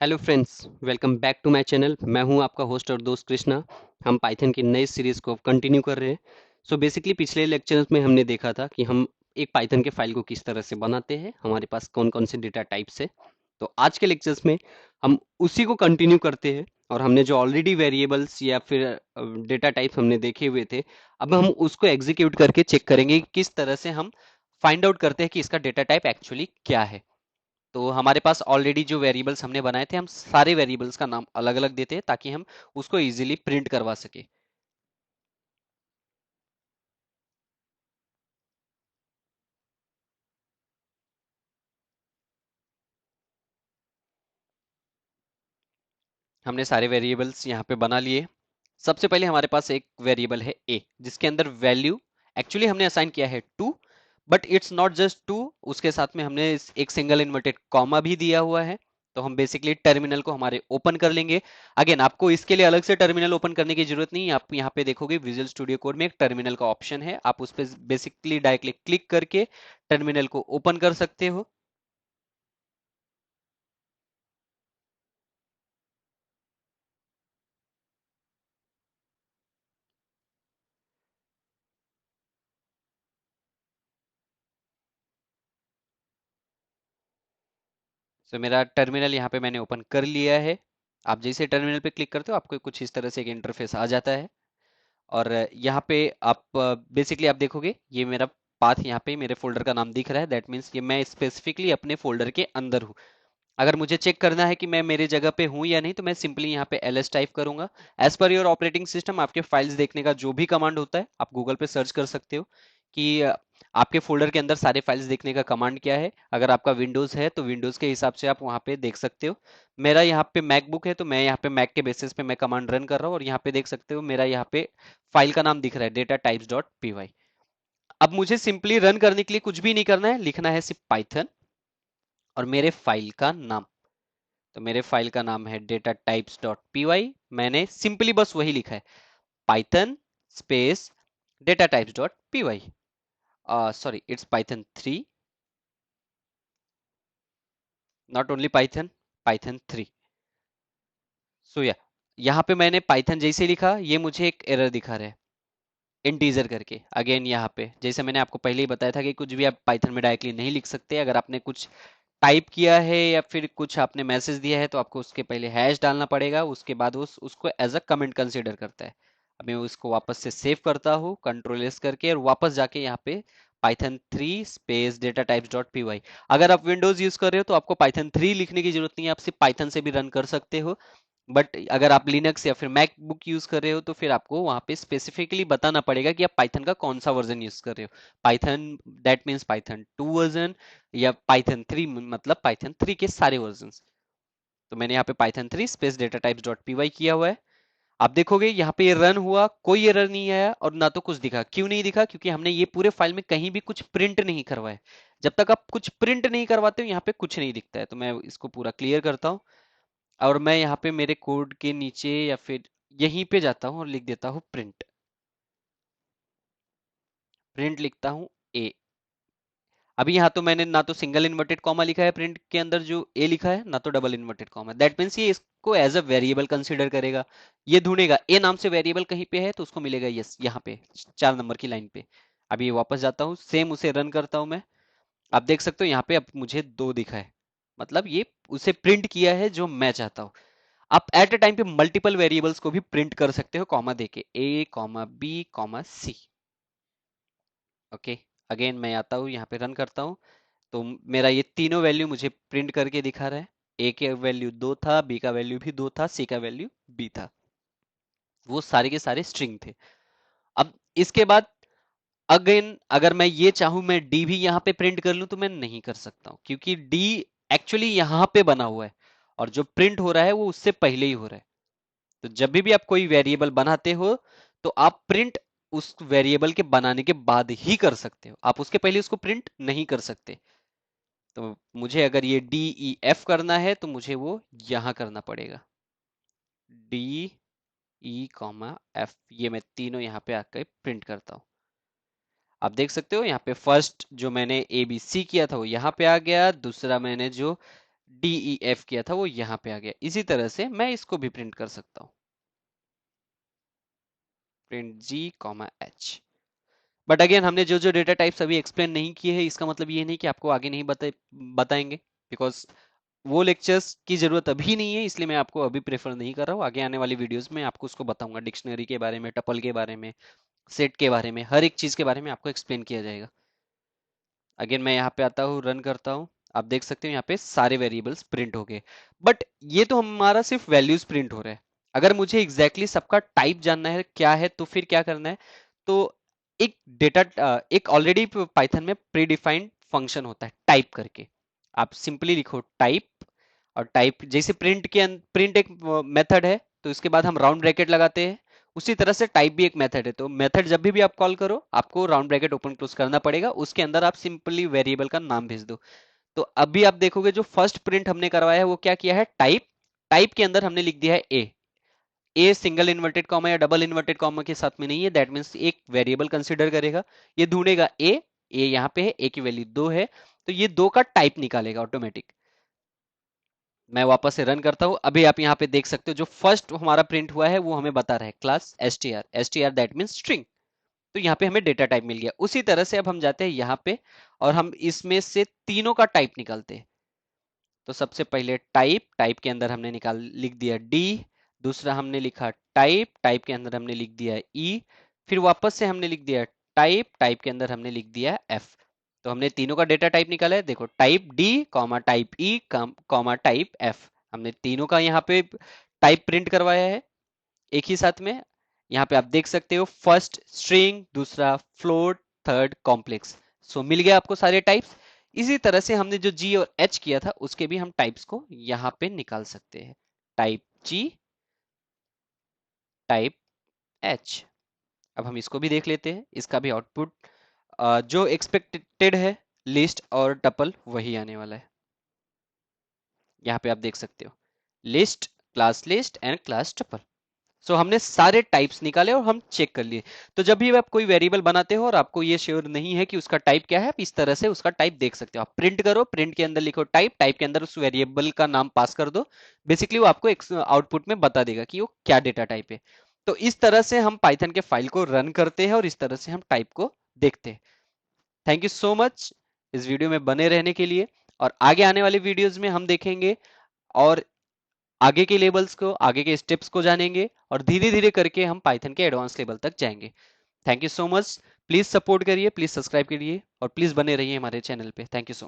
Hello friends, welcome back to my channel. मैं हूं आपका होस्ट और दोस्त कृष्णा। हम पाइथन की नई सीरीज को कंटिन्यू कर रहे हैं। बेसिकली पिछले लेक्चर्स में हमने देखा था कि हम एक पाइथन के फाइल को किस तरह से बनाते हैं, हमारे पास कौन कौन से डेटा टाइप्स है। तो आज के लेक्चर्स में हम उसी को कंटिन्यू करते हैं और हमने जो ऑलरेडी वेरिएबल्स या फिर डेटा टाइप्स हमने देखे हुए थे, अब हम उसको एग्जीक्यूट करके चेक करेंगे कि किस तरह से हम फाइंड आउट करते हैं कि इसका डेटा टाइप एक्चुअली क्या है। तो हमारे पास ऑलरेडी जो वेरिएबल्स हमने बनाए थे, हम सारे वेरिएबल्स का नाम अलग अलग देते हैं ताकि हम उसको इजीली प्रिंट करवा सके। हमने सारे वेरिएबल्स यहाँ पे बना लिए। सबसे पहले हमारे पास एक वेरिएबल है a, जिसके अंदर वैल्यू एक्चुअली हमने असाइन किया है 2, बट इट्स नॉट जस्ट 2, उसके साथ में हमने एक सिंगल इन्वर्टेड कॉमा भी दिया हुआ है। तो हम बेसिकली टर्मिनल को हमारे ओपन कर लेंगे। अगेन आपको इसके लिए अलग से टर्मिनल ओपन करने की जरूरत नहीं है। आप यहाँ पे देखोगे विजुअल स्टूडियो कोड में एक टर्मिनल का ऑप्शन है, आप उस पर बेसिकली डायरेक्टली क्लिक करके टर्मिनल को ओपन कर सकते हो। मेरा टर्मिनल यहाँ पे मैंने ओपन कर लिया है। आप जैसे टर्मिनल पे क्लिक करते हो आपको कुछ इस तरह से एक इंटरफेस आ जाता है। और यहाँ पे आप बेसिकली आप देखोगे ये मेरा पाथ यहाँ पे मेरे फोल्डर का नाम दिख रहा है। दैट मीन्स ये मैं स्पेसिफिकली अपने फोल्डर के अंदर हूँ। अगर मुझे चेक करना है कि मैं मेरे जगह पे हूँ या नहीं, तो मैं सिंपली यहाँ पे ls टाइप करूंगा। As per your operating system आपके फाइल्स देखने का जो भी कमांड होता है, आप गूगल पे सर्च कर सकते हो कि आपके फोल्डर के अंदर सारे फाइल्स देखने का कमांड क्या है। अगर आपका विंडोज है तो विंडोज के हिसाब से आप वहाँ पे देख सकते हो। मेरा यहाँ पे मैकबुक है तो मैं यहाँ पे मैक के बेसिस पे मैं कमांड रन कर रहा हूँ, और यहाँ पे देख सकते हो मेरा यहाँ पे फाइल का नाम दिख रहा है data types dot P Y. अब मुझे सिंपली रन करने के लिए कुछ भी नहीं करना है, लिखना है सिर्फ पाइथन और मेरे फाइल का नाम। तो मेरे फाइल का नाम है data types dot P Y. मैंने सिंपली बस वही लिखा है, Python space data types dot P Y. Sorry, it's Python 3, not only Python, Python 3। So या यहाँ पे मैंने पाइथन जैसे लिखा, ये मुझे एक एरर दिखा रहा है इंटीजर करके। अगेन यहाँ पे जैसे मैंने आपको पहले ही बताया था कि कुछ भी आप पाइथन में डायरेक्टली नहीं लिख सकते। अगर आपने कुछ टाइप किया है या फिर कुछ आपने मैसेज दिया है तो आपको उसके पहले हैश डालना पड़ेगा, उसके बाद उसको एज अ कमेंट कंसीडर करता है। अब मैं उसको वापस से सेव करता हूँ कंट्रोल एस करके, और वापस जाके यहाँ पे Python 3 space data types dot P Y. अगर आप विंडोज यूज कर रहे हो तो आपको पाइथन 3 लिखने की जरूरत नहीं है, आप सिर्फ पाइथन से भी रन कर सकते हो। बट अगर आप लिनक्स या फिर मैकबुक यूज कर रहे हो तो फिर आपको वहां पे स्पेसिफिकली बताना पड़ेगा कि आप पाइथन का कौन सा वर्जन यूज कर रहे हो। Python that means Python 2 version, या पाइथन 3 मतलब पाइथन 3 के सारे वर्जन। तो मैंने यहाँ पे Python 3 space data types dot P Y किया हुआ है। आप देखोगे यहाँ पे ये रन हुआ, कोई एरर नहीं आया और ना तो कुछ दिखा। क्यों नहीं दिखा? क्योंकि हमने ये पूरे फाइल में कहीं भी कुछ प्रिंट नहीं करवाया। जब तक आप कुछ प्रिंट नहीं करवाते हो यहाँ पे कुछ नहीं दिखता है। तो मैं इसको पूरा क्लियर करता हूँ, और मैं यहाँ पे मेरे कोड के नीचे या फिर यहीं पे जाता हूँ और लिख देता हूँ प्रिंट। प्रिंट लिखता हूँ ए। अभी यहाँ तो मैंने ना तो सिंगल इन्वर्टेड कॉमा लिखा है प्रिंट के अंदर जो ए लिखा है, ना तो double inverted comma. That means ये इसको एज अ वेरिएबल कंसीडर करेगा। ये ढूंढेगा ए नाम से वेरिएबल कहीं पे है तो उसको मिलेगा यस यहाँ पे 4 नंबर की लाइन पे। अभी वापस जाता हूँ, सेम उसे रन करता हूँ मैं। आप देख सकते हो यहाँ पे अब मुझे 2 दिखा है, मतलब ये उसे प्रिंट किया है जो मैं चाहता हूँ। आप एट अ टाइम पे मल्टीपल वेरिएबल्स को भी प्रिंट कर सकते हो कॉमा देके, ए कॉमा बी कॉमा सी। ओके, अगेन मैं आता हूँ यहाँ पे रन करता हूँ। तो मेरा ये तीनों वैल्यू मुझे प्रिंट करके दिखा रहा है। ए का वैल्यू 2 था, बी का वैल्यू भी 2 था, सी का वैल्यू बी था। वो सारे के सारे स्ट्रिंग थे। अब इसके बाद अगेन अगर मैं ये चाहूं मैं डी भी यहाँ पे प्रिंट कर लूं तो मैं नहीं कर सकता हूं, क्योंकि डी एक्चुअली यहाँ पे बना हुआ है और जो प्रिंट हो रहा है वो उससे पहले ही हो रहा है। तो जब भी आप कोई वेरिएबल बनाते हो तो आप प्रिंट उस वेरिएबल के बनाने के बाद ही कर सकते हो, आप उसके पहले उसको प्रिंट नहीं कर सकते। तो मुझे अगर ये डी ई एफ करना है तो मुझे वो यहां करना पड़ेगा, डी ई कॉमा एफ। ये मैं तीनों यहाँ पे आकर प्रिंट करता हूँ। आप देख सकते हो यहाँ पे फर्स्ट जो मैंने ए बी सी किया था वो यहाँ पे आ गया, दूसरा मैंने जो DEF किया था वो यहाँ पे आ गया। इसी तरह से मैं इसको भी प्रिंट कर सकता हूँ, print G, H। But again हमने जो जो डेटा टाइप्स अभी एक्सप्लेन नहीं किए हैं, इसका मतलब ये नहीं कि आपको आगे नहीं बताएंगे, बिकॉज वो लेक्चर्स की जरूरत अभी नहीं है, इसलिए मैं आपको अभी प्रेफर नहीं कर रहा हूँ। आगे आने वाली वीडियोस में आपको उसको बताऊंगा, डिक्शनरी के बारे में, टपल के बारे में, सेट के बारे में, हर एक चीज के बारे में आपको एक्सप्लेन किया जाएगा। अगेन मैं यहाँ पे आता हूँ, रन करता हूँ, आप देख सकते हो यहाँ पे सारे वेरिएबल्स प्रिंट हो गए। बट ये तो हमारा सिर्फ वैल्यूज प्रिंट हो रहा है। अगर मुझे एग्जैक्टली exactly सबका टाइप जानना है क्या है, तो फिर क्या करना है, तो एक एक ऑलरेडी पाइथन में प्री डिफाइंड फंक्शन होता है टाइप करके। आप सिंपली लिखो टाइप, और टाइप जैसे प्रिंट एक मेथड है, तो इसके बाद हम राउंड ब्रैकेट लगाते हैं, उसी तरह से टाइप भी एक मेथड है। तो मेथड जब भी आप कॉल करो, आपको राउंड ब्रैकेट ओपन क्लोज करना पड़ेगा, उसके अंदर आप सिंपली वेरिएबल का नाम भेज दो। तो अभी आप देखोगे जो फर्स्ट प्रिंट हमने करवाया है वो क्या किया है, टाइप। टाइप के अंदर हमने लिख दिया है ए सिंगल इन्वर्टेड कॉमा या डबल इन्वर्टेड कॉमा के साथ में नहीं है, दैट मीन्स एक वेरिएबल कंसिडर करेगा, ये ढूंढेगा ए यहाँ पे है, ए की वैल्यू 2 है, तो ये 2 का टाइप निकालेगा ऑटोमेटिक। मैं वापस से रन करता हूं, अभी आप यहाँ पे देख सकते हो जो फर्स्ट हमारा प्रिंट हुआ है वो हमें बता रहा है class str that means string. तो यहाँ पे हमें डेटा टाइप मिल गया। उसी तरह से अब हम जाते हैं यहाँ पे और हम इसमें से तीनों का टाइप निकालते हैं। तो सबसे पहले टाइप, टाइप के अंदर हमने लिख दिया डी। दूसरा हमने लिखा टाइप, टाइप के अंदर हमने लिख दिया ई। फिर वापस से हमने लिख दिया टाइप, टाइप के अंदर हमने लिख दिया एफ। तो हमने तीनों का डेटा टाइप निकाला है, देखो टाइप डी कॉमा टाइप ई कॉमा टाइप एफ। हमने तीनों का यहाँ पे टाइप प्रिंट करवाया है एक ही साथ में। यहाँ पे आप देख सकते हो फर्स्ट स्ट्रिंग, दूसरा फ्लोट, थर्ड कॉम्प्लेक्स। सो मिल गया आपको सारे टाइप्स। इसी तरह से हमने जो जी और एच किया था उसके भी हम टाइप्स को यहाँ पे निकाल सकते हैं, टाइप जी, टाइप एच। अब हम इसको भी देख लेते हैं, इसका भी आउटपुट जो एक्सपेक्टेड है, लिस्ट और टपल वही आने वाला है। यहाँ पे आप देख सकते हो list, class list and class tuple. So हमने सारे टाइप्स निकाले और हम चेक कर लिए। तो जब भी आप कोई वेरिएबल बनाते हो और आपको ये श्योर नहीं है कि उसका टाइप क्या है, आप इस तरह से उसका टाइप देख सकते हो। आप प्रिंट करो, प्रिंट के अंदर लिखो टाइप, टाइप के अंदर उस वेरिएबल का नाम पास कर दो, बेसिकली वो आपको एक आउटपुट में बता देगा कि वो क्या डेटा टाइप है। तो इस तरह से हम पाइथन के फाइल को रन करते हैं और इस तरह से हम टाइप को देखते हैं। थैंक यू सो मच इस वीडियो में बने रहने के लिए, और आगे आने वाले वीडियोज में हम देखेंगे और आगे के लेवल्स को, आगे के स्टेप्स को जानेंगे, और धीरे धीरे करके हम पाइथन के एडवांस लेवल तक जाएंगे। Thank you so much, please support करिए, प्लीज सब्सक्राइब करिए और प्लीज बने रहिए हमारे चैनल पे। Thank you so much.